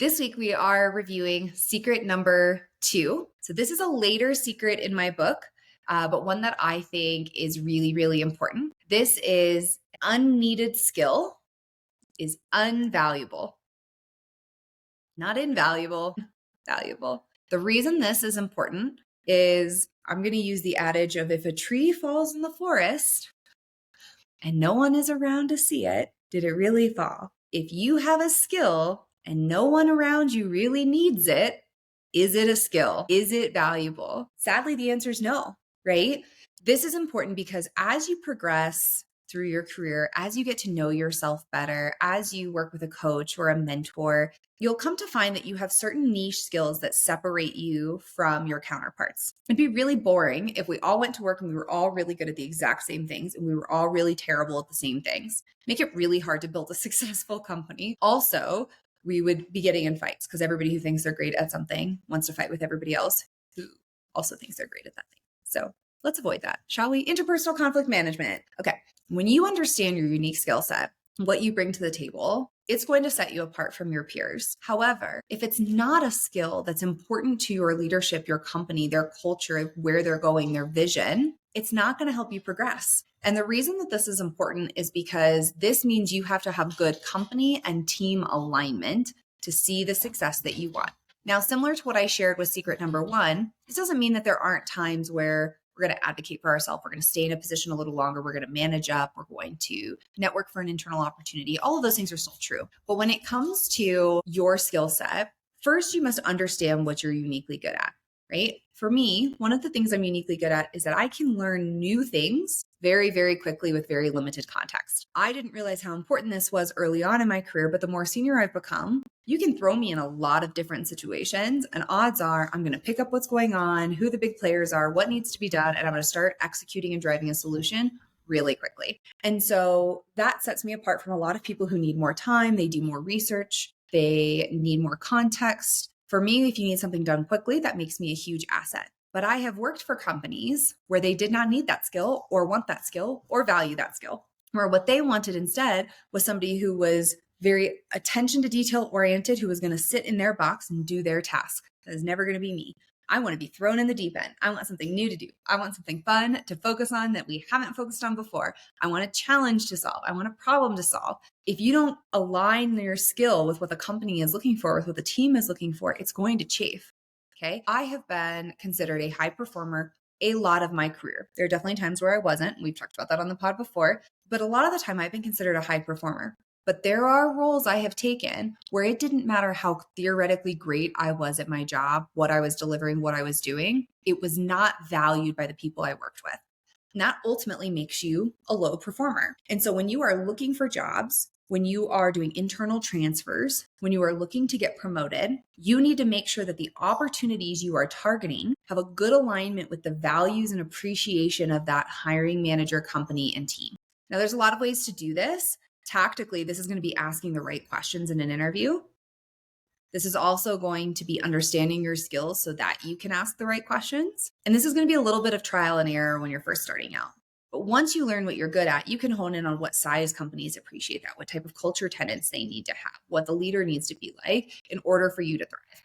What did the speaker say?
This week we are reviewing secret number 2. So this is a later secret in my book, but one that I think is really, really important. This is unneeded skill is unvaluable. Not invaluable, valuable. The reason this is important is I'm going to use the adage of if a tree falls in the forest and no one is around to see it, did it really fall? If you have a skill and no one around you really needs it, is it a skill? Is it valuable? Sadly, the answer is no, right? This is important because as you progress through your career, as you get to know yourself better, as you work with a coach or a mentor, you'll come to find that you have certain niche skills that separate you from your counterparts. It'd be really boring if we all went to work and we were all really good at the exact same things and we were all really terrible at the same things. Make it really hard to build a successful company. Also, we would be getting in fights because everybody who thinks they're great at something wants to fight with everybody else who also thinks they're great at that thing. So let's avoid that, shall we? Interpersonal conflict management. Okay. When you understand your unique skill set, what you bring to the table, it's going to set you apart from your peers. However, if it's not a skill that's important to your leadership, your company, their culture, where they're going, their vision, it's not going to help you progress. And the reason that this is important is because this means you have to have good company and team alignment to see the success that you want. Now, similar to what I shared with secret number 1, this doesn't mean that there aren't times where we're going to advocate for ourselves. We're going to stay in a position a little longer. We're going to manage up. We're going to network for an internal opportunity. All of those things are still true. But when it comes to your skill set, first, you must understand what you're uniquely good at, right? For me, one of the things I'm uniquely good at is that I can learn new things very, very quickly with very limited context. I didn't realize how important this was early on in my career, but the more senior I've become, you can throw me in a lot of different situations and odds are I'm going to pick up what's going on, who the big players are, what needs to be done, and I'm going to start executing and driving a solution really quickly. And so that sets me apart from a lot of people who need more time. They do more research. They need more context. For me, if you need something done quickly, that makes me a huge asset. But I have worked for companies where they did not need that skill or want that skill or value that skill, where what they wanted instead was somebody who was very attention to detail oriented, who was going to sit in their box and do their task. That is never going to be me. I want to be thrown in the deep end. I want something new to do. I want something fun to focus on that we haven't focused on before. I want a challenge to solve. I want a problem to solve. If you don't align your skill with what the company is looking for, with what the team is looking for, it's going to chafe. Okay. I have been considered a high performer a lot of my career. There are definitely times where I wasn't. We've talked about that on the pod before, but a lot of the time I've been considered a high performer. But there are roles I have taken where it didn't matter how theoretically great I was at my job, what I was delivering, what I was doing. It was not valued by the people I worked with. And that ultimately makes you a low performer. And so when you are looking for jobs, when you are doing internal transfers, when you are looking to get promoted, you need to make sure that the opportunities you are targeting have a good alignment with the values and appreciation of that hiring manager, company, and team. Now, there's a lot of ways to do this. Tactically, this is going to be asking the right questions in an interview. This is also going to be understanding your skills so that you can ask the right questions. And this is going to be a little bit of trial and error when you're first starting out. But once you learn what you're good at, you can hone in on what size companies appreciate that, what type of culture tenets they need to have, what the leader needs to be like in order for you to thrive.